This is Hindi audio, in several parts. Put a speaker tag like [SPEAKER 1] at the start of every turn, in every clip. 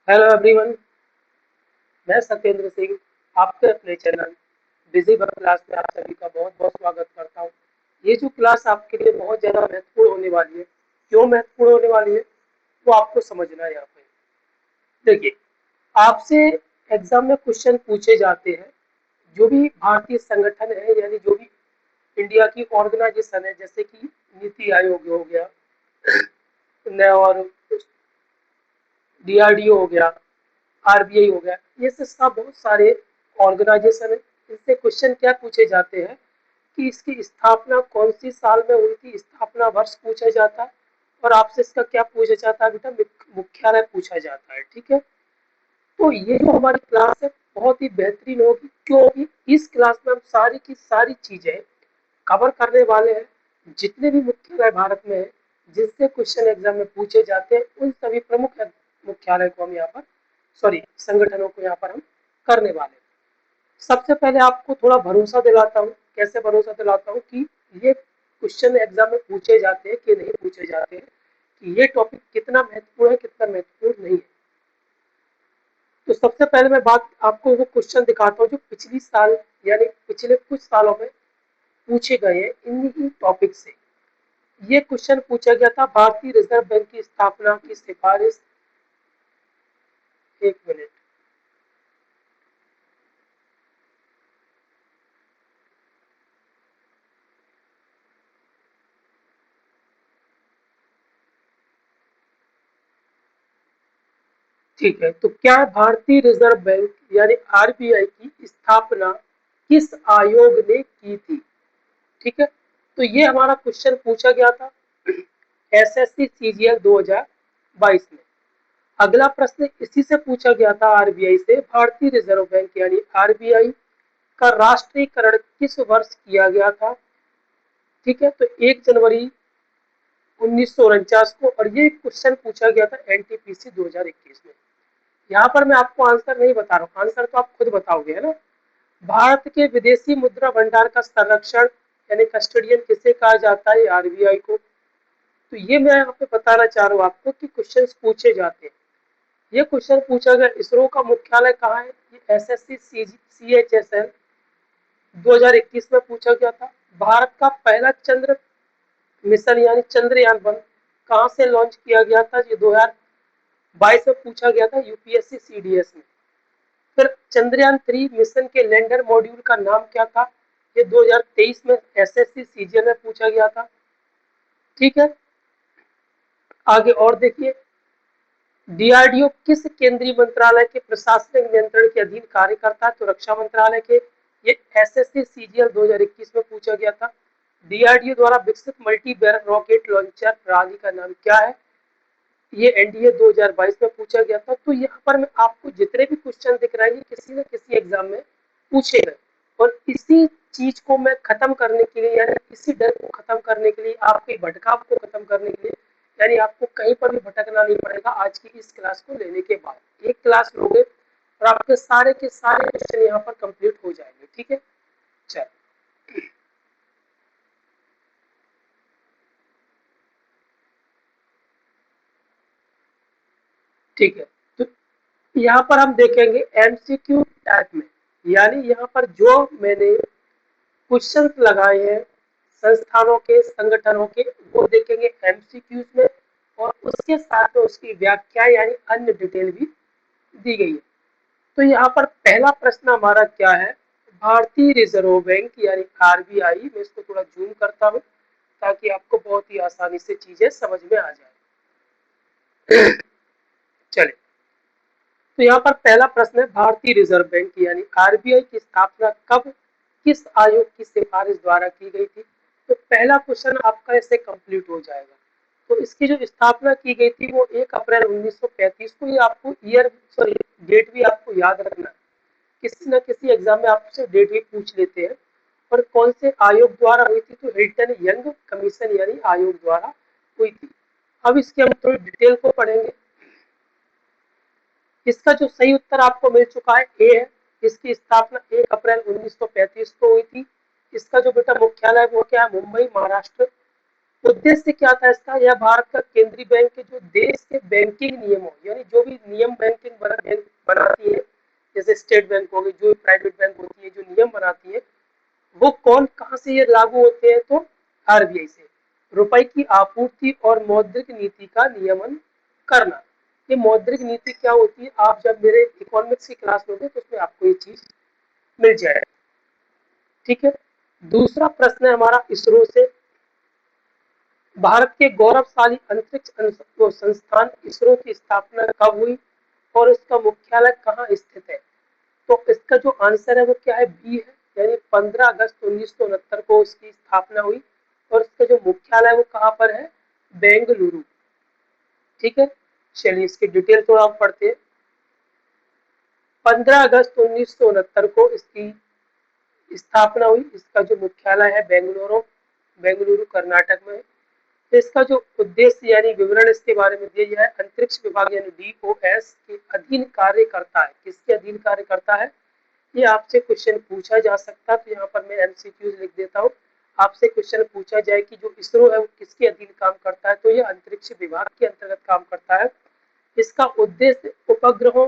[SPEAKER 1] Hello everyone. मैं सत्येंद्र सिंह आपके अपने चैनल बिजी वर्क क्लास में आप सभी का बहुत बहुत स्वागत करता हूँ। ये जो क्लास आपके लिए बहुत ज़्यादा महत्वपूर्ण होने वाली है। क्यों महत्वपूर्ण होने वाली है वो आपको समझना है। यहाँ पे देखिए, आपसे एग्जाम में क्वेश्चन पूछे जाते हैं। जो भी भारतीय संगठन है यानी जो भी इंडिया की ऑर्गेनाइजेशन है, जैसे कि नीति आयोग हो गया न, और डीआरडीओ हो गया, आरबीआई हो गया, ये सब बहुत सारे ऑर्गेनाइजेशन है। इनसे क्वेश्चन क्या पूछे जाते हैं कि इसकी स्थापना कौन सी साल में हुई थी, स्थापना वर्ष पूछा जाता है। और आपसे इसका क्या पूछा जाता है बेटा, मुख्यालय पूछा जाता है। ठीक है, तो ये जो हमारी क्लास है बहुत ही बेहतरीन होगी, क्योंकि इस क्लास में हम सारी की सारी चीजें कवर करने वाले हैं। जितने भी मुख्यालय भारत में है, जिससे क्वेश्चन एग्जाम में पूछे जाते हैं, उन सभी प्रमुख मुख्यालय को हम यहाँ पर, सॉरी, संगठनों को यहाँ पर हम करने वाले हैं। सबसे पहले आपको थोड़ा भरोसा दिलाता हूँ। कैसे भरोसा दिलाता हूँ कि ये क्वेश्चन एग्जाम में पूछे जाते हैं कि नहीं पूछे जाते हैं, कि ये टॉपिक कितना महत्वपूर्ण है, कितना महत्वपूर्ण नहीं है। तो सबसे पहले मैं बात आपको वो क्वेश्चन दिखाता हूँ जो पिछली साल यानी पिछले कुछ सालों में पूछे गए हैं इन्हीं टॉपिक से। ये क्वेश्चन पूछा गया था, भारतीय रिजर्व बैंक की स्थापना की सिफारिश। एक मिनट। ठीक है, तो क्या भारतीय रिजर्व बैंक यानी आरबीआई की स्थापना किस आयोग ने की थी? ठीक है, तो ये हमारा क्वेश्चन पूछा गया था एसएससी सीजीएल 2022 में। अगला प्रश्न इसी से पूछा गया था आरबीआई से, भारतीय रिजर्व बैंक यानी आरबीआई का राष्ट्रीयकरण किस वर्ष किया गया था? ठीक है, तो 1 जनवरी 1949 को, और ये क्वेश्चन पूछा गया था एनटीपीसी 2021 में। यहाँ पर मैं आपको आंसर नहीं बता रहा हूँ, आंसर तो आप खुद बताओगे, है ना। भारत के विदेशी मुद्रा भंडार का संरक्षण यानी कस्टोडियन किसे कहा जाता है? आरबीआई को। तो ये मैं यहाँ पे बताना चाह रहा हूँ आपको कि क्वेश्चन पूछे जाते हैं। ये क्वेश्चन पूछा गया इसरो का मुख्यालय कहाँ है? ये एसएससी सीएचएसएल 2021 में पूछा गया था। भारत का पहला चंद्र मिशन यानी चंद्रयान 1 कहाँ से लॉन्च किया गया था? ये 2022 में पूछा गया था यूपीएससी सीडीएस में। फिर चंद्रयान 3 मिशन के लैंडर मॉड्यूल का नाम क्या था? ये 2023 में एसएससी सीजीएल में पूछा गया था। ठीक है, आगे और देखिए, डीआरडीओ किस केंद्रीय मंत्रालय के प्रशासनिक नियंत्रण के अधीन कार्य करता है? तो रक्षा मंत्रालय के। ये एसएससी सीजीएल 2021 में पूछा गया था। डीआरडीओ द्वारा विकसित मल्टी बैरल रॉकेट लॉन्चर प्रणाली का नाम क्या है? ये एनडीए 2022 में पूछा गया था। तो यहाँ पर मैं आपको जितने भी क्वेश्चन दिख रहे हैं किसी न किसी एग्जाम में पूछे गए, और इसी चीज को मैं खत्म करने के लिए यानी इसी डर को खत्म करने के लिए, आपके भटकाव को खत्म करने के लिए, यानी आपको कहीं पर भी भटकना नहीं पड़ेगा। आज की इस क्लास को लेने के बाद एक क्लास लोगे और आपके सारे के सारे क्वेश्चन यहाँ पर कंप्लीट हो जाएंगे। ठीक है, चल, ठीक है। तो यहाँ पर हम देखेंगे एमसीक्यू टाइप में, यानी यहाँ पर जो मैंने क्वेश्चन लगाए हैं संस्थानों के, संगठनों के, वो देखेंगे एमसीक्यूज में, और उसके साथ में उसकी व्याख्या यानी अन्य डिटेल भी दी गई है। तो यहाँ पर पहला प्रश्न हमारा क्या है? भारतीय रिजर्व बैंक यानी आरबीआई, मैं इसको थोड़ा जूम करता हूँ ताकि आपको बहुत ही आसानी से चीजें समझ में आ जाए। चले, तो यहाँ पर पहला प्रश्न है, भारतीय रिजर्व बैंक यानी आरबीआई की स्थापना कब किस आयोग की सिफारिश द्वारा की गई थी? तो पहला क्वेश्चन आपका इससे कंप्लीट हो जाएगा। तो इसकी जो स्थापना की गई थी वो 1 अप्रैल 1935 को। ये आपको ईयर, सॉरी, डेट भी आपको याद रखना है। किसी न किसी एग्जाम में आपसे डेट भी पूछ लेते हैं। और कौन से आयोग द्वारा हुई थी? तो हिल्टन यंग कमीशन यानी आयोग द्वारा हुई थी। अब इसके हम थोड़ी डिटेल को पढ़ेंगे। इसका जो सही उत्तर आपको मिल चुका है, ए है। इसकी स्थापना 1 अप्रैल 1935 को हुई थी। इसका जो बेटा मुख्यालय वो क्या है? मुंबई, महाराष्ट्र। उद्देश्य क्या था इसका? यह भारत का केंद्रीय बैंक के जो देश के बैंकिंग नियमों, यानी जो भी नियम बैंक बनाती है, जैसे स्टेट बैंक हो गई, जो प्राइवेट बैंक होती है, जो नियम बनाती है, वो कौन कहाँ से ये लागू होते हैं? तो आरबीआई से। रुपए की आपूर्ति और मौद्रिक नीति का नियमन करना। ये मौद्रिक नीति क्या होती है? आप जब मेरे इकोनॉमिक्स की क्लास लोगे तो उसमें आपको ये चीज मिल जाएगा। ठीक है। दूसरा प्रश्न है हमारा इसरो से। भारत के गौरवशाली अंतरिक्ष संस्थान इसरो की स्थापना कब हुई और इसका मुख्यालय कहाँ स्थित है? तो इसका जो आंसर है वो क्या है? बी है, यानी 15 अगस्त 1969 को इसकी स्थापना हुई और इसका जो मुख्यालय है वो कहाँ पर है? बेंगलुरु। ठीक है। चलिए इसकी डिटेल थोड़ा हम पढ़ते हैं। 15 अगस्त 1969 को इसकी स्थापना हुई। इसका जो मुख्यालय है बेंगलुरु, बेंगलुरु कर्नाटक में है। तो इसका जो उद्देश्य यानी विवरण इसके बारे में दिया है, अंतरिक्ष विभाग यानी डीओएस के अधीन कार्य करता है। किसके अधीन कार्य करता है? ये आपसे क्वेश्चन पूछा जा सकता है, तो यहाँ पर मैं एमसीक्यूज लिख देता हूँ। आपसे क्वेश्चन पूछा जाए कि जो इसरो है वो किसके अधीन काम करता है, तो ये अंतरिक्ष विभाग के अंतर्गत काम करता है। इसका उद्देश्य उपग्रहों,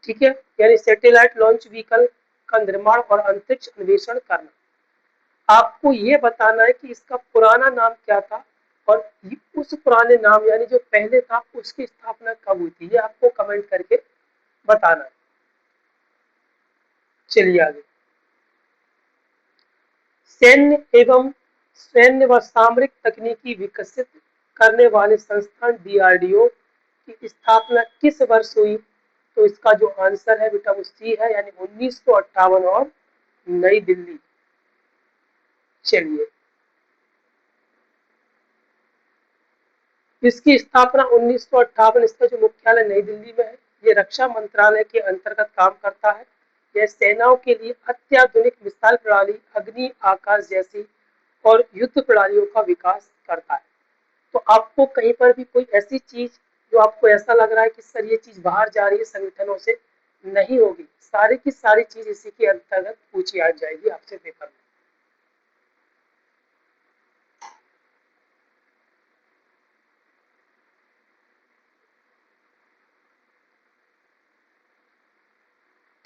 [SPEAKER 1] ठीक है, यानी सैटेलाइट लॉन्च व्हीकल का निर्माण और अंतरिक्ष अन्वेषण करना। आपको ये बताना है कि इसका पुराना नाम क्या था और उस पुराने नाम यानी जो पहले था उसकी स्थापना कब हुई थी, ये आपको कमेंट करके बताना है। चलिए आगे। सैन्य व सामरिक तकनीकी विकसित करने वाले संस्थान डीआरडीओ की स्थापना किस वर्ष हुई? तो इसका जो आंसर है बेटा वो सी है, यानी 1958 और नई दिल्ली। चलिए, इसकी स्थापना 1958, इसका जो मुख्यालय नई दिल्ली में है। ये रक्षा मंत्रालय के अंतर्गत काम करता है। यह सेनाओं के लिए अत्याधुनिक मिसाइल प्रणाली, अग्नि, आकाश जैसी और युद्ध प्रणालियों का विकास करता है। तो आपको कहीं पर भी कोई ऐसी चीज जो आपको ऐसा लग रहा है कि सर ये चीज बाहर जा रही है संगठनों से, नहीं होगी। सारी की सारी चीज इसी के अंतर्गत पूछी आ जाएगी आपसे पेपर में।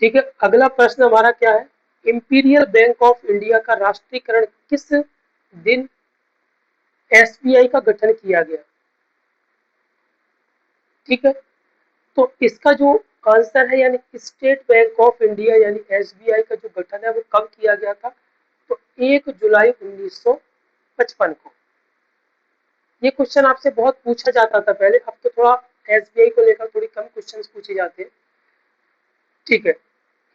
[SPEAKER 1] ठीक है। अगला प्रश्न हमारा क्या है? इंपीरियल बैंक ऑफ इंडिया का राष्ट्रीयकरण किस दिन एसबीआई का गठन किया गया? ठीक है। तो इसका जो आंसर है यानी स्टेट बैंक ऑफ इंडिया यानी एसबीआई का जो गठन है वो कब किया गया था? तो 1 जुलाई 1955 को। ये क्वेश्चन आपसे बहुत पूछा जाता था पहले, अब तो थोड़ा एसबीआई को लेकर थोड़ी कम क्वेश्चंस पूछे जाते हैं। ठीक है।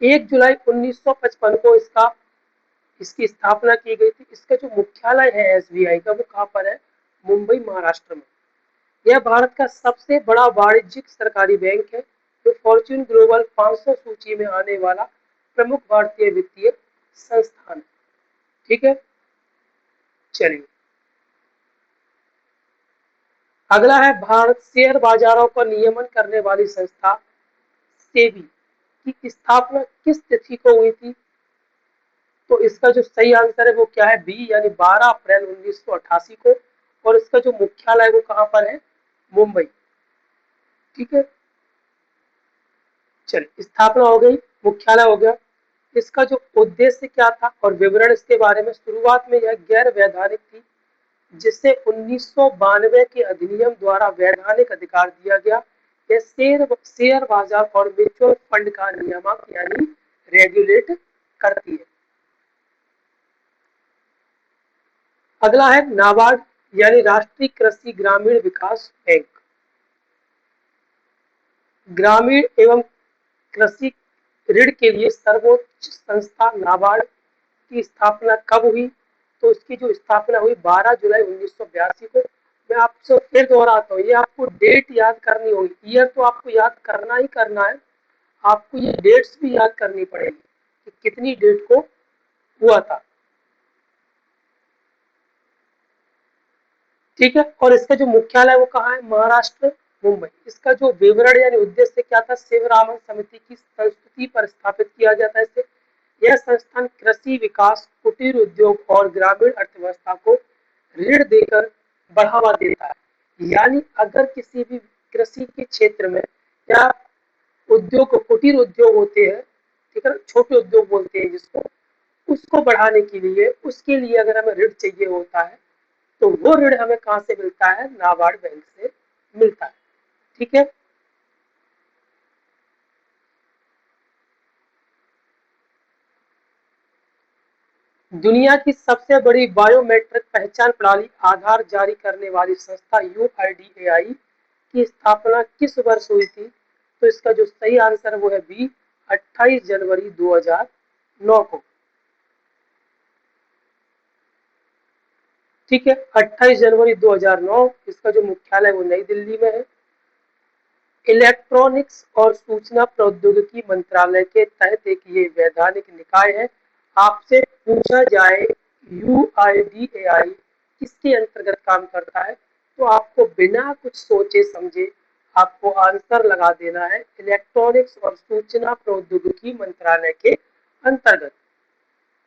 [SPEAKER 1] 1 जुलाई 1955 को इसकी स्थापना की गई थी। इसका जो मुख्यालय है एसबीआई का वो कहाँ पर है? मुंबई, महाराष्ट्र में। यह भारत का सबसे बड़ा वाणिज्यिक सरकारी बैंक है, जो फॉर्च्यून ग्लोबल 500 सूची में आने वाला प्रमुख भारतीय वित्तीय संस्थान है। ठीक है। चलिए, अगला है भारत शेयर बाजारों का नियमन करने वाली संस्था सेबी की स्थापना किस तिथि को हुई थी? तो इसका जो सही आंसर है वो क्या है? बी, यानी 12 अप्रैल 1988 को। और इसका जो मुख्यालय है वो कहाँ पर है? मुंबई। ठीक है। चलिए, स्थापना हो गई, मुख्यालय हो गया। इसका जो उद्देश्य क्या था और विवरण इसके बारे में, शुरुआत में यह गैर वैधानिक थी, जिसे 1992 के अधिनियम द्वारा वैधानिक अधिकार दिया गया। यह शेयर बाजार और म्यूचुअल फंड का नियामक यानी रेगुलेट करती है। अगला है नाबार्ड यानी राष्ट्रीय कृषि ग्रामीण विकास बैंक। ग्रामीण एवं कृषि ऋण के लिए सर्वोच्च संस्था नाबार्ड की स्थापना कब हुई? तो इसकी जो स्थापना हुई 12 जुलाई 1982 को। मैं आपसे फिर दोहराता हूँ, ये आपको डेट याद करनी होगी, ईयर तो आपको याद करना ही करना है, आपको ये डेट्स भी याद करनी पड़ेगी कि कितनी डेट को हुआ था। ठीक है। और इसका जो मुख्यालय है वो कहाँ है? महाराष्ट्र, मुंबई। इसका जो विवरण यानी उद्देश्य क्या था? शिवरामन समिति की संस्तुति पर स्थापित किया जाता है इसे। यह संस्थान कृषि विकास, कुटीर उद्योग और ग्रामीण अर्थव्यवस्था को ऋण देकर बढ़ावा देता है। यानी अगर किसी भी कृषि के क्षेत्र में या उद्योग, कुटीर उद्योग होते हैं, ठीक है, छोटे उद्योग बोलते हैं जिसको, उसको बढ़ाने के लिए, उसके लिए अगर हमें ऋण चाहिए होता है तो वो ऋण हमें कहाँ से मिलता है? नाबार्ड बैंक से मिलता है। ठीक है। दुनिया की सबसे बड़ी बायोमेट्रिक पहचान प्रणाली आधार जारी करने वाली संस्था यूआईडीएआई की स्थापना किस वर्ष हुई थी? तो इसका जो सही आंसर है वो है बी, 28 जनवरी 2009 को। ठीक है, 28 जनवरी 2009। इसका जो मुख्यालय वो नई दिल्ली में है। इलेक्ट्रॉनिक्स और सूचना प्रौद्योगिकी मंत्रालय के तहत एक ये वैधानिक निकाय है। आपसे पूछा जाए यूआईडीएआई किसके अंतर्गत काम करता है, तो आपको बिना कुछ सोचे समझे आपको आंसर लगा देना है, इलेक्ट्रॉनिक्स और सूचना प्रौद्योगिकी मंत्रालय के अंतर्गत।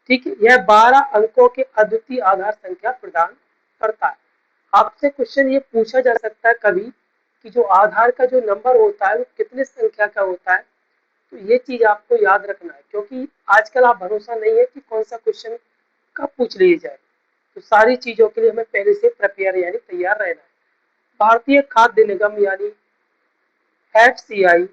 [SPEAKER 1] ठीक है, यह 12 अंकों के अद्वितीय आधार संख्या प्रदान करता है। आपसे क्वेश्चन ये पूछा जा सकता है कभी कि जो आधार का जो नंबर होता है वो कितने संख्या का होता है, तो ये चीज आपको याद रखना है, क्योंकि आजकल आप भरोसा नहीं है कि कौन सा क्वेश्चन कब पूछ लिए जाए। तो सारी चीजों के लिए हमें पहले से प्रिपेयर यानी तैयार रहना है। भारतीय खाद्य निगम यानी एफसीआई,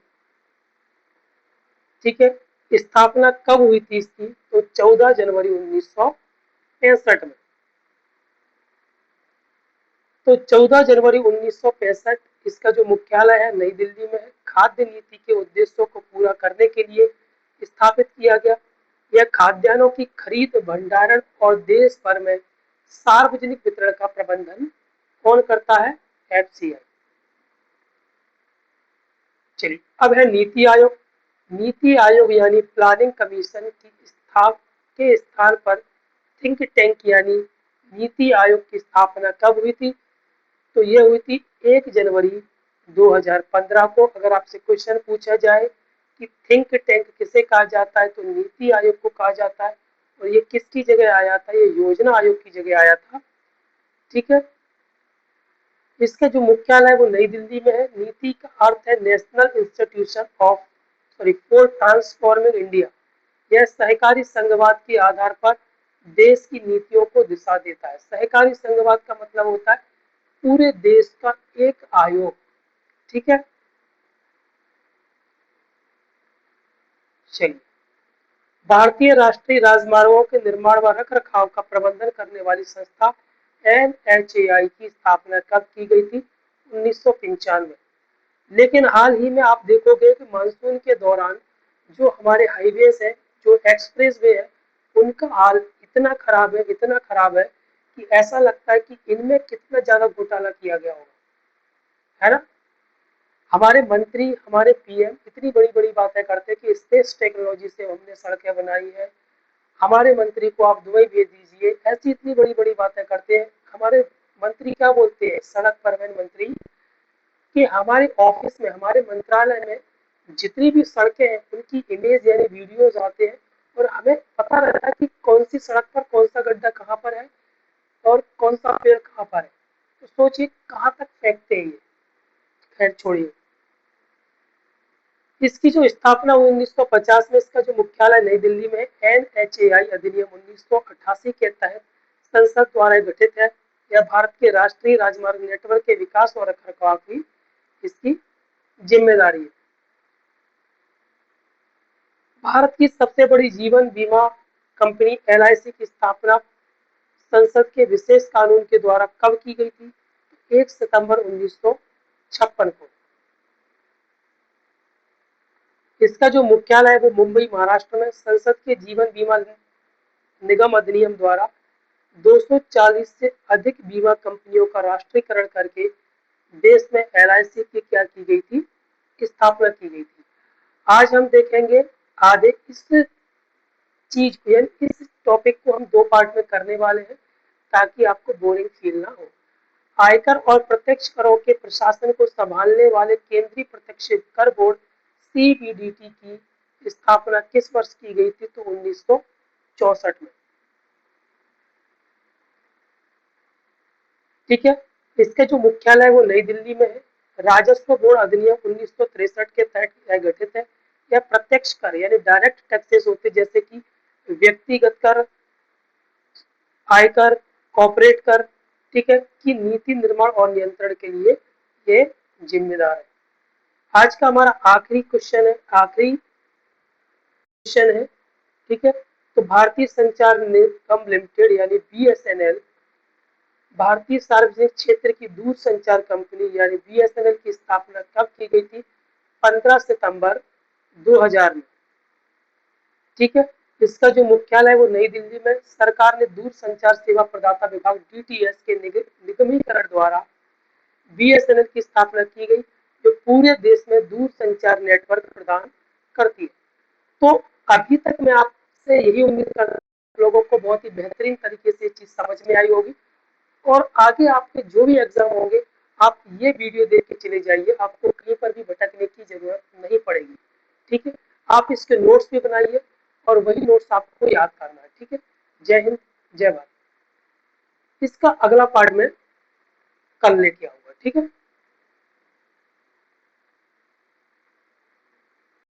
[SPEAKER 1] ठीक है, स्थापना कब हुई थी इसकी? तो 14 जनवरी 1965 में। तो 14 जनवरी 1965 इसका जो मुख्यालय है नई दिल्ली में है। खाद्य नीति के उद्देश्यों को पूरा करने के लिए स्थापित किया गया। यह खाद्यान्नों की खरीद, भंडारण और देश भर में सार्वजनिक वितरण का प्रबंधन कौन करता है? एफसीआई। चलिए, अब है नीति आयोग। नीति आयोग यानी प्लानिंग कमीशन की के स्थान पर थिंक टैंक यानी नीति आयोग की स्थापना कब हुई थी? तो ये हुई थी 1 जनवरी 2015 को। अगर आपसे क्वेश्चन पूछा जाए कि थिंक टैंक किसे कहा जाता है, तो नीति आयोग को कहा जाता है। और ये किसकी जगह आया था? ये योजना आयोग की जगह आया था। ठीक है, इसका जो मुख्यालय है वो नई दिल्ली में है। नीति का अर्थ है national institution of for transforming India. यह सहकारी संघवाद के आधार पर देश की नीतियों को दिशा देता है। सहकारी संघवाद का मतलब होता है पूरे देश का एक आयोग। ठीक है, चलिए, भारतीय राष्ट्रीय राजमार्गों के निर्माण व रख रखाव का प्रबंधन करने वाली संस्था एनएचएआई की स्थापना कब की गई थी? 1995। लेकिन हाल ही में आप देखोगे कि मानसून के दौरान जो हमारे हाईवेज है, जो एक्सप्रेस वे है, उनका हाल इतना खराब है, इतना खराब है कि ऐसा लगता है कि इनमें कितना ज्यादा घोटाला किया गया होगा, है ना। हमारे मंत्री, हमारे पीएम इतनी बड़ी बड़ी बातें करते हैं कि स्पेस टेक्नोलॉजी से हमने सड़कें बनाई है, हमारे मंत्री को आप दुबई भेज दीजिए, ऐसी इतनी बड़ी बड़ी बातें करते हैं। हमारे मंत्री क्या बोलते हैं, सड़क परिवहन मंत्री, कि हमारे ऑफिस में, हमारे मंत्रालय में जितनी भी सड़कें हैं उनकी इमेज यानी वीडियोज आते हैं और हमें पता रहता है कि कौन सी सड़क पर कौन सा गड्ढा कहाँ पर है और कौन सा पेड़ कहाँ पर है। तो सोचिए कहाँ तक फेंकते हैं ये। खैर छोड़िए, इसकी जो स्थापना हुई 1950 में, इसका जो मुख्यालय नई दिल्ली में, एनएचएआई अधिनियम 1988 के तहत संसद द्वारा गठित है। यह भारत के राष्ट्रीय राजमार्ग नेटवर्क के विकास और रखरखाव की इसकी जिम्मेदारी है। भारत की सबसे बड़ी जीवन बीमा कंपनी एलआईसी की स्थापना संसद के विशेष कानून के द्वारा कब की गई थी? 1 सितंबर 1956 को। इसका जो मुख्यालय है वो मुंबई महाराष्ट्र में। संसद के जीवन बीमा निगम अधिनियम द्वारा 240 से अधिक बीमा कंपनियों का राष्ट्रीयकरण करके देश में एलआईसी की क्या की गई थी? स्थापना की गई थी। आज हम देखेंगे आगे इस चीज को, यानी इस टॉपिक को हम दो पार्ट में करने वाले हैं ताकि आपको बोरिंग फील ना हो। आयकर और प्रत्यक्ष करों के प्रशासन को संभालने वाले केंद्रीय प्रत्यक्ष कर बोर्ड सीबीडीटी की स्थापना किस वर्ष की गई थी? तो 1964 में। ठीक है। इसका जो मुख्यालय है वो नई दिल्ली में है। राजस्व बोर्ड अधिनियम 1963 के तहत यह गठित है। यह प्रत्यक्ष कर यानी डायरेक्ट टैक्सेस होते जैसे कि व्यक्तिगत कर, आयकर, कॉर्पोरेट कर, ठीक है, की नीति निर्माण और नियंत्रण के लिए ये जिम्मेदार है। आज का हमारा आखिरी क्वेश्चन है, ठीक है। तो भारतीय संचार निगम लिमिटेड यानी बीएसएनएल भारतीय सार्वजनिक क्षेत्र की दूरसंचार कंपनी यानी बीएसएनएल की स्थापना कब की गई थी? 15 सितंबर 2000 में, ठीक है। इसका जो मुख्यालय है वो नई दिल्ली में। सरकार ने दूरसंचार सेवा प्रदाता विभाग डीटीएच के निगमीकरण द्वारा बीएसएनएल की स्थापना की गई, जो पूरे देश में दूरसंचार नेटवर्क प्रदान करती है। तो अभी तक मैं आपसे यही उम्मीद कर रहा हूँ लोगों को बहुत ही बेहतरीन तरीके से चीज समझ में आई होगी, और आगे आपके जो भी एग्जाम होंगे आप ये वीडियो देख के चले जाइए, आपको कहीं पर भी भटकने की जरूरत नहीं पड़ेगी, ठीक है। आप इसके नोट्स भी बनाइए और वही नोट्स आपको याद करना है, ठीक है। जय हिंद, जय भारत। इसका अगला पार्ट में कल लेके आऊंगा, ठीक है।